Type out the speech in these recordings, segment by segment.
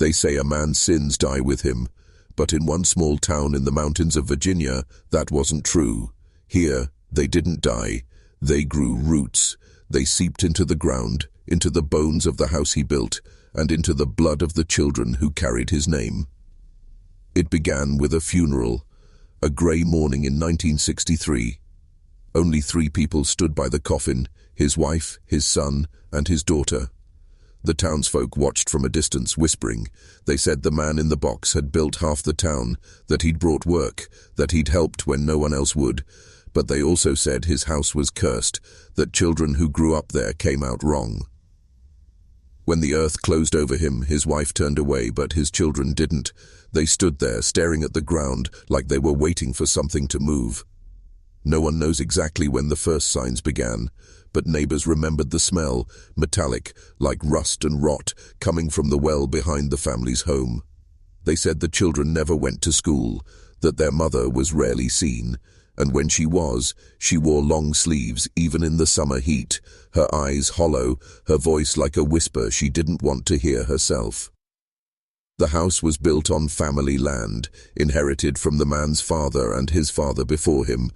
They say a man's sins die with him, but in one small town in the mountains of Virginia, that wasn't true. Here, they didn't die. They grew roots. They seeped into the ground, into the bones of the house he built, and into the blood of the children who carried his name. It began with a funeral, a grey morning in 1963. Only 3 people stood by the coffin, his wife, his son, and his daughter. The townsfolk watched from a distance, whispering. They said the man in the box had built half the town, that he'd brought work, that he'd helped when no one else would. But they also said his house was cursed, that children who grew up there came out wrong. When the earth closed over him, his wife turned away, but his children didn't. They stood there, staring at the ground, like they were waiting for something to move. No one knows exactly when the first signs began, but neighbors remembered the smell, metallic, like rust and rot, coming from the well behind the family's home. They said the children never went to school, that their mother was rarely seen, and when she was, she wore long sleeves even in the summer heat, her eyes hollow, her voice like a whisper she didn't want to hear herself. The house was built on family land, inherited from the man's father and his father before him.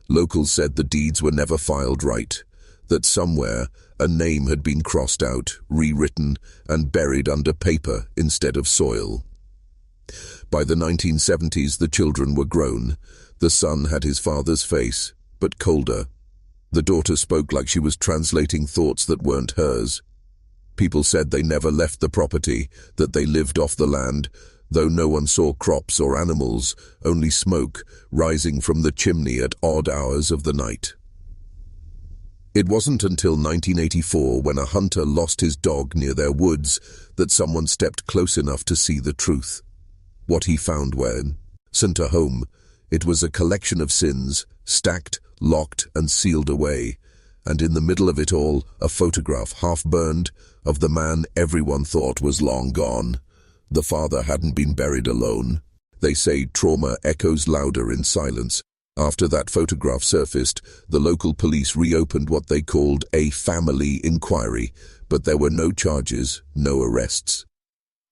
Locals said the deeds were never filed right, that somewhere a name had been crossed out, rewritten, and buried under paper instead of soil. By the 1970s, the children were grown. The son had his father's face, but colder. The daughter spoke like she was translating thoughts that weren't hers. People said they never left the property, that they lived off the land, though no one saw crops or animals, only smoke rising from the chimney at odd hours of the night. It wasn't until 1984, when a hunter lost his dog near their woods, that someone stepped close enough to see the truth. What he found when sent her home, it was a collection of sins, stacked, locked, and sealed away, and in the middle of it all, a photograph, half-burned, of the man everyone thought was long gone. The father hadn't been buried alone. They say trauma echoes louder in silence. After that photograph surfaced, the local police reopened what they called a family inquiry, but there were no charges, no arrests.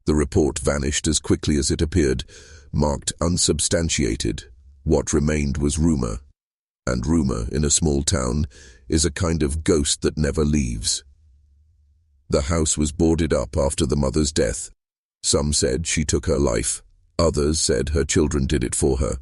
The report vanished as quickly as it appeared, marked unsubstantiated. What remained was rumor. And rumor, in a small town, is a kind of ghost that never leaves. The house was boarded up after the mother's death. Some said she took her life. Others said her children did it for her.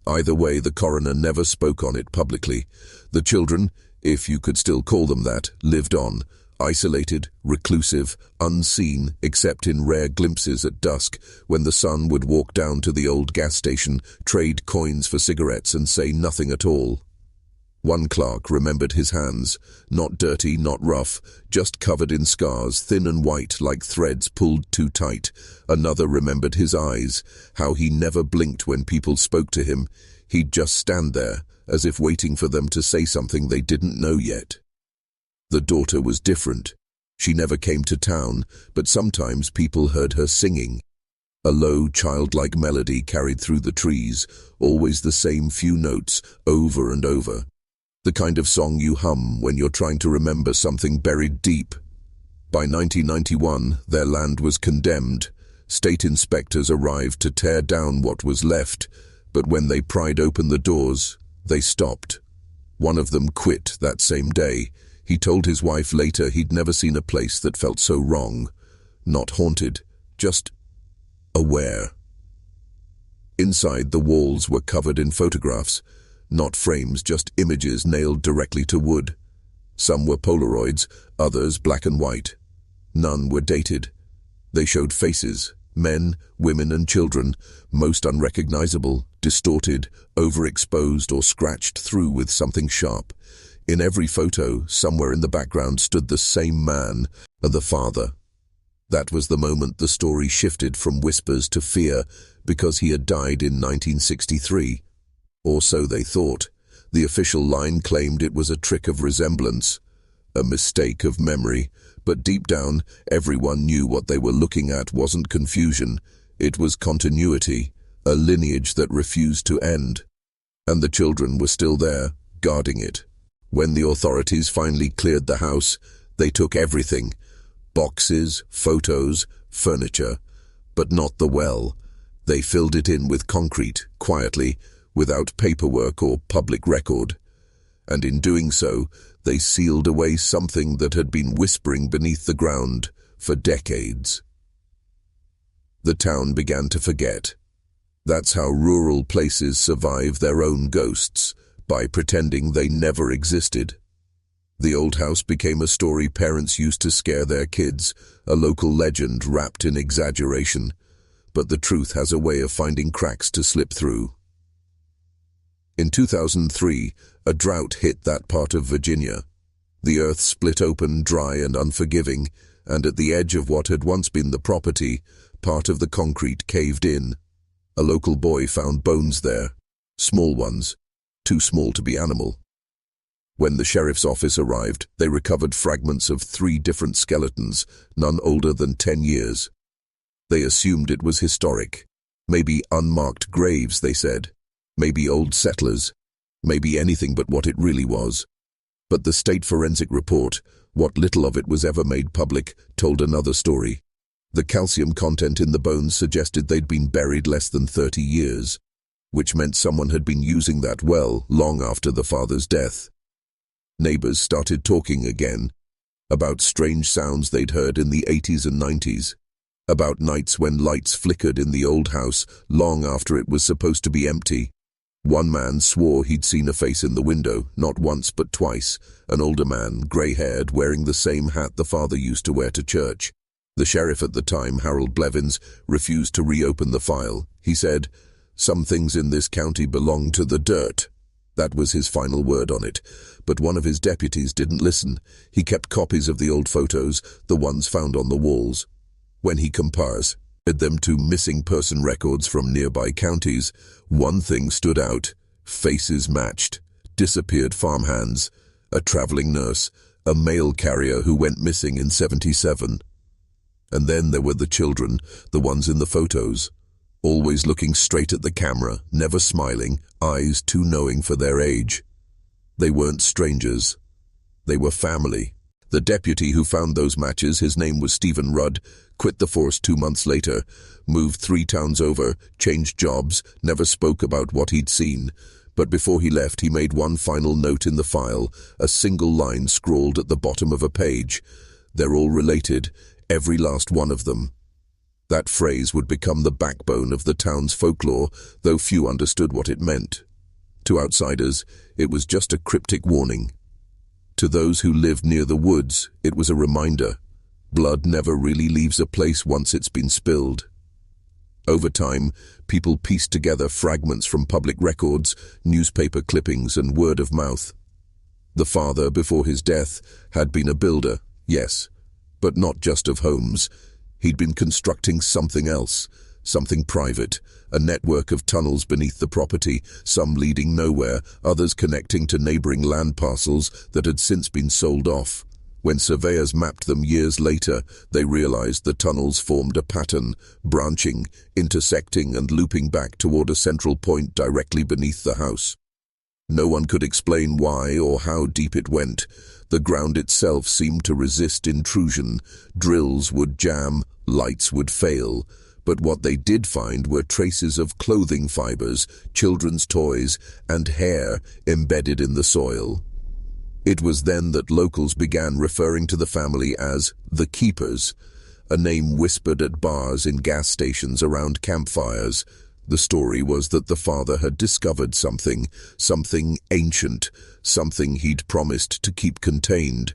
Either way, the coroner never spoke on it publicly. The children, if you could still call them that, lived on, isolated, reclusive, unseen, except in rare glimpses at dusk, when the son would walk down to the old gas station, trade coins for cigarettes, and say nothing at all. One clerk remembered his hands, not dirty, not rough, just covered in scars, thin and white like threads pulled too tight. Another remembered his eyes, how he never blinked when people spoke to him. He'd just stand there, as if waiting for them to say something they didn't know yet. The daughter was different. She never came to town, but sometimes people heard her singing. A low, childlike melody carried through the trees, always the same few notes, over and over. The kind of song you hum when you're trying to remember something buried deep. By 1991, their land was condemned. State inspectors arrived to tear down what was left, but when they pried open the doors, they stopped. One of them quit that same day. He told his wife later he'd never seen a place that felt so wrong. Not haunted, just aware. Inside, the walls were covered in photographs. Not frames, just images nailed directly to wood. Some were Polaroids, others black and white. None were dated. They showed faces, men, women and children, most unrecognizable, distorted, overexposed or scratched through with something sharp. In every photo, somewhere in the background stood the same man, the father. That was the moment the story shifted from whispers to fear, because he had died in 1963. Or so they thought. The official line claimed it was a trick of resemblance, a mistake of memory, but deep down, everyone knew what they were looking at wasn't confusion. It was continuity, a lineage that refused to end. And the children were still there, guarding it. When the authorities finally cleared the house, they took everything. Boxes, photos, furniture. But not the well. They filled it in with concrete, quietly, without paperwork or public record. And in doing so, they sealed away something that had been whispering beneath the ground for decades. The town began to forget. That's how rural places survive their own ghosts, by pretending they never existed. The old house became a story parents used to scare their kids, a local legend wrapped in exaggeration. But the truth has a way of finding cracks to slip through. In 2003, a drought hit that part of Virginia. The earth split open, dry and unforgiving, and at the edge of what had once been the property, part of the concrete caved in. A local boy found bones there, small ones, too small to be animal. When the sheriff's office arrived, they recovered fragments of 3 different skeletons, none older than 10 years. They assumed it was historic. Maybe unmarked graves, they said. Maybe old settlers. Maybe anything but what it really was. But the state forensic report, what little of it was ever made public, told another story. The calcium content in the bones suggested they'd been buried less than 30 years, which meant someone had been using that well long after the father's death. Neighbors started talking again, about strange sounds they'd heard in the 80s and 90s. About nights when lights flickered in the old house long after it was supposed to be empty. One man swore he'd seen a face in the window, not once but twice, an older man, grey-haired, wearing the same hat the father used to wear to church. The sheriff at the time, Harold Blevins, refused to reopen the file. He said, "Some things in this county belong to the dirt." That was his final word on it. But one of his deputies didn't listen. He kept copies of the old photos, the ones found on the walls. When he compared them to missing person records from nearby counties, one thing stood out. Faces matched. Disappeared farmhands, a traveling nurse, a mail carrier who went missing in 77. And then there were the children, the ones in the photos. Always looking straight at the camera, never smiling, eyes too knowing for their age. They weren't strangers. They were family. The deputy who found those matches, his name was Stephen Rudd, quit the force 2 months later, moved 3 towns over, changed jobs, never spoke about what he'd seen. But before he left, he made one final note in the file, a single line scrawled at the bottom of a page. "They're all related, every last one of them." That phrase would become the backbone of the town's folklore, though few understood what it meant. To outsiders, it was just a cryptic warning. To those who lived near the woods, it was a reminder. Blood never really leaves a place once it's been spilled. Over time, people pieced together fragments from public records, newspaper clippings, and word of mouth. The father, before his death, had been a builder, yes, but not just of homes. He'd been constructing something else, something private, a network of tunnels beneath the property, some leading nowhere, others connecting to neighboring land parcels that had since been sold off. When surveyors mapped them years later, they realized the tunnels formed a pattern, branching, intersecting and looping back toward a central point directly beneath the house. No one could explain why or how deep it went. The ground itself seemed to resist intrusion. Drills would jam, lights would fail. But what they did find were traces of clothing fibers, children's toys, and hair embedded in the soil. It was then that locals began referring to the family as the Keepers, a name whispered at bars in gas stations around campfires. The story was that the father had discovered something ancient, something he'd promised to keep contained,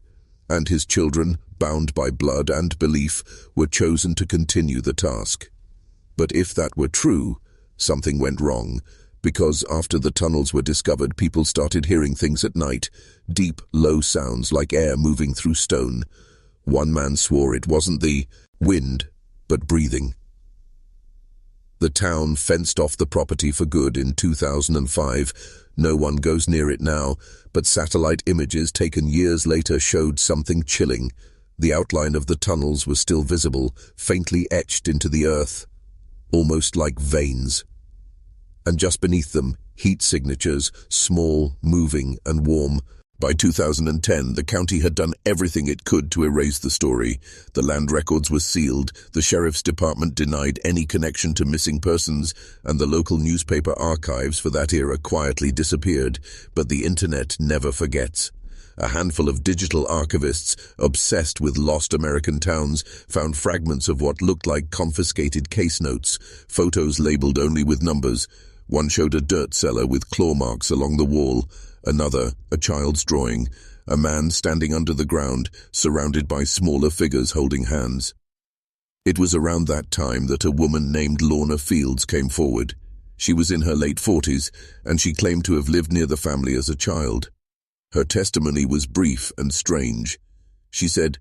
and his children, bound by blood and belief, were chosen to continue the task. But if that were true, something went wrong, because after the tunnels were discovered, people started hearing things at night, deep, low sounds like air moving through stone. One man swore it wasn't the wind, but breathing. The town fenced off the property for good in 2005. No one goes near it now, but satellite images taken years later showed something chilling. The outline of the tunnels was still visible, faintly etched into the earth, almost like veins. And just beneath them, heat signatures, small, moving, and warm, By 2010, the county had done everything it could to erase the story. The land records were sealed, the sheriff's department denied any connection to missing persons, and the local newspaper archives for that era quietly disappeared. But the internet never forgets. A handful of digital archivists, obsessed with lost American towns, found fragments of what looked like confiscated case notes, photos labeled only with numbers. One showed a dirt cellar with claw marks along the wall, another, a child's drawing, a man standing under the ground, surrounded by smaller figures holding hands. It was around that time that a woman named Lorna Fields came forward. She was in her late 40s, and she claimed to have lived near the family as a child. Her testimony was brief and strange. She said,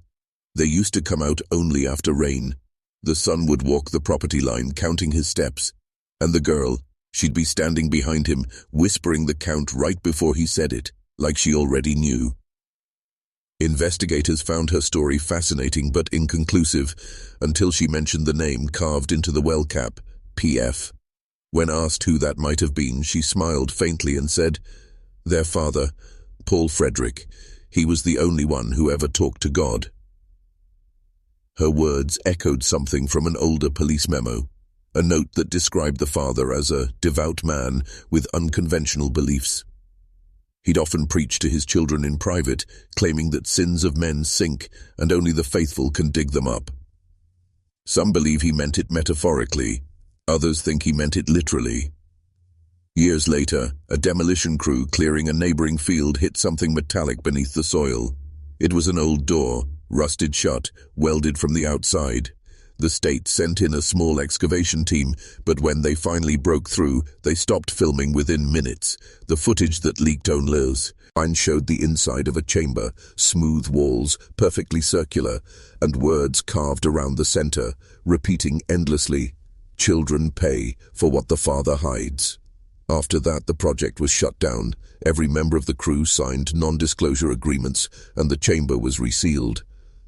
"They used to come out only after rain. The son would walk the property line counting his steps, and the girl, she'd be standing behind him, whispering the count right before he said it, like she already knew." Investigators found her story fascinating but inconclusive, until she mentioned the name carved into the well cap, PF. When asked who that might have been, she smiled faintly and said, "Their father, Paul Frederick. He was the only one who ever talked to God." Her words echoed something from an older police memo, a note that described the father as a devout man with unconventional beliefs. He'd often preached to his children in private, claiming that sins of men sink and only the faithful can dig them up. Some believe he meant it metaphorically, others think he meant it literally. Years later, a demolition crew clearing a neighboring field hit something metallic beneath the soil. It was an old door, rusted shut, welded from the outside. The state sent in a small excavation team, but when they finally broke through, they stopped filming within minutes. The footage that leaked online showed the inside of a chamber, smooth walls, perfectly circular, and words carved around the center, repeating endlessly, "Children pay for what the father hides." After that, the project was shut down. Every member of the crew signed non-disclosure agreements, and the chamber was resealed.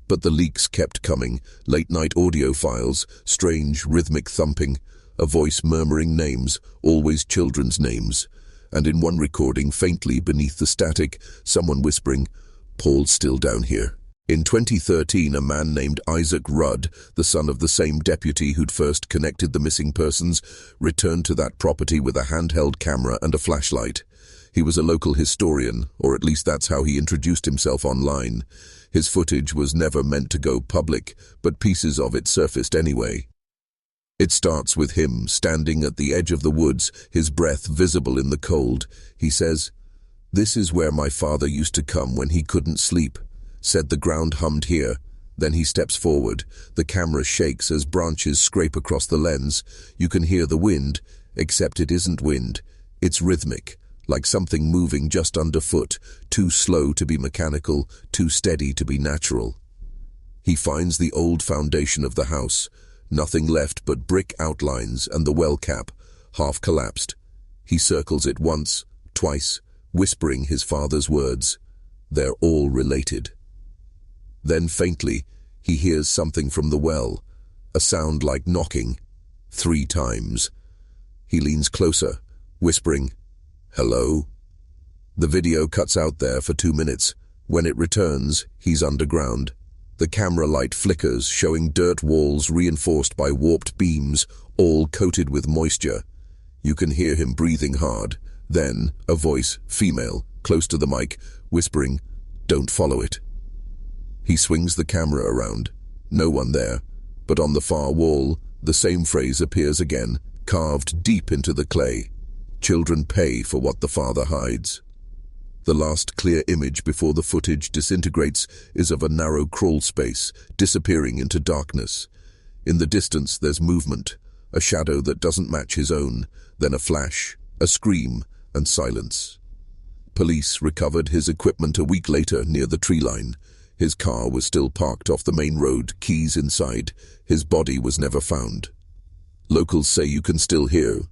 But the leaks kept coming, late-night audio files, strange rhythmic thumping, a voice murmuring names, always children's names, and in one recording, faintly beneath the static, someone whispering, "Paul's still down here." In 2013, a man named Isaac Rudd, the son of the same deputy who'd first connected the missing persons, returned to that property with a handheld camera and a flashlight. He was a local historian, or at least that's how he introduced himself online. His footage was never meant to go public, but pieces of it surfaced anyway. It starts with him standing at the edge of the woods, his breath visible in the cold. He says, "This is where my father used to come when he couldn't sleep. Said the ground hummed here." Then he steps forward. The camera shakes as branches scrape across the lens. You can hear the wind, except it isn't wind. It's rhythmic, like something moving just underfoot, too slow to be mechanical, too steady to be natural. He finds the old foundation of the house, nothing left but brick outlines and the well cap, half collapsed. He circles it once, twice, whispering his father's words. They're all related. Then faintly, he hears something from the well, a sound like knocking, 3 times. He leans closer, whispering, "Hello?" The video cuts out there for 2 minutes. When it returns, he's underground. The camera light flickers, showing dirt walls reinforced by warped beams, all coated with moisture. You can hear him breathing hard. Then, a voice, female, close to the mic, whispering, "Don't follow it." He swings the camera around. No one there, but on the far wall, the same phrase appears again, carved deep into the clay. "Children pay for what the father hides." The last clear image before the footage disintegrates is of a narrow crawl space, disappearing into darkness. In the distance, there's movement, a shadow that doesn't match his own, then a flash, a scream, and silence. Police recovered his equipment a week later near the tree line. His car was still parked off the main road, keys inside. His body was never found. Locals say you can still hear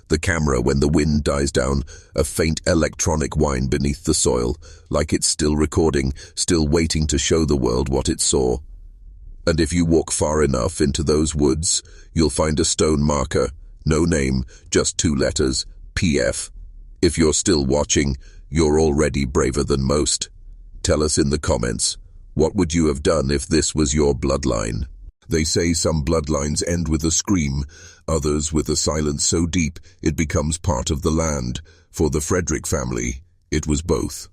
the camera when the wind dies down, a faint electronic whine beneath the soil, like it's still recording, still waiting to show the world what it saw. And if you walk far enough into those woods, you'll find a stone marker, no name, just 2 letters, PF. If you're still watching, You're already braver than most. Tell us in the comments, what would you have done if this was your bloodline? They say some bloodlines end with a scream, others with a silence so deep it becomes part of the land. For the Frederick family, it was both.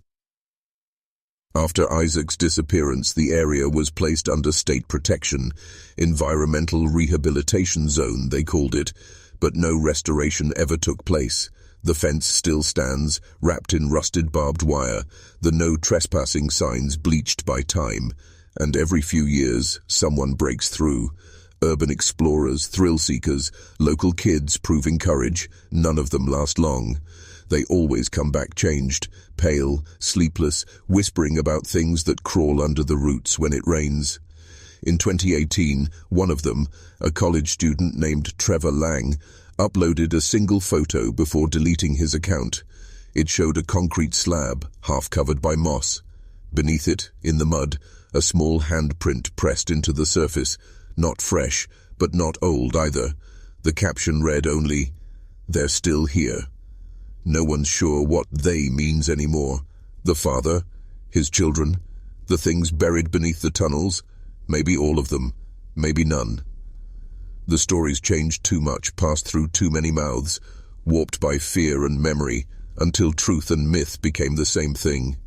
After Isaac's disappearance, the area was placed under state protection, environmental rehabilitation zone they called it, but no restoration ever took place. The fence still stands, wrapped in rusted barbed wire, the no trespassing signs bleached by time, and every few years someone breaks through. Urban explorers, thrill-seekers, local kids proving courage, none of them last long. They always come back changed, pale, sleepless, whispering about things that crawl under the roots when it rains. In 2018, one of them, a college student named Trevor Lang, uploaded a single photo before deleting his account. It showed a concrete slab, half covered by moss. Beneath it, in the mud, a small handprint pressed into the surface, not fresh, but not old either. The caption read only, "They're still here." No one's sure what "they" means anymore. The father, his children, the things buried beneath the tunnels, maybe all of them, maybe none. The stories changed too much, passed through too many mouths, warped by fear and memory, until truth and myth became the same thing.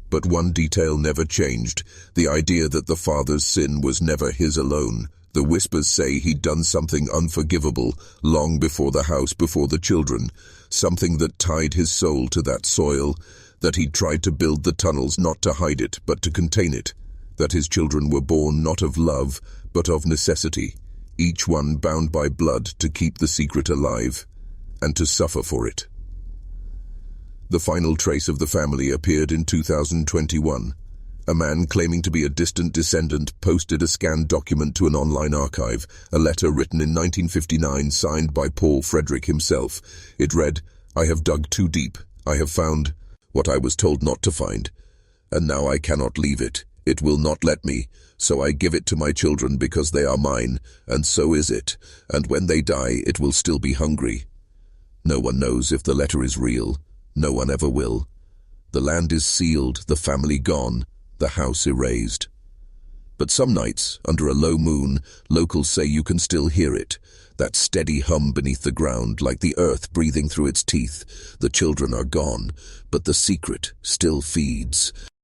But one detail never changed, the idea that the father's sin was never his alone. The whispers say he'd done something unforgivable long before the house, before the children, something that tied his soul to that soil, that he'd tried to build the tunnels not to hide it, but to contain it, that his children were born not of love, but of necessity, each one bound by blood to keep the secret alive, and to suffer for it. The final trace of the family appeared in 2021. A man claiming to be a distant descendant posted a scanned document to an online archive, a letter written in 1959 signed by Paul Frederick himself. It read, "I have dug too deep. I have found what I was told not to find, and now I cannot leave it. It will not let me, so I give it to my children because they are mine, and so is it, and when they die it will still be hungry." No one knows if the letter is real. No one ever will. The land is sealed, the family gone, the house erased. But some nights, under a low moon, locals say you can still hear it, that steady hum beneath the ground, like the earth breathing through its teeth. The children are gone, but the secret still feeds.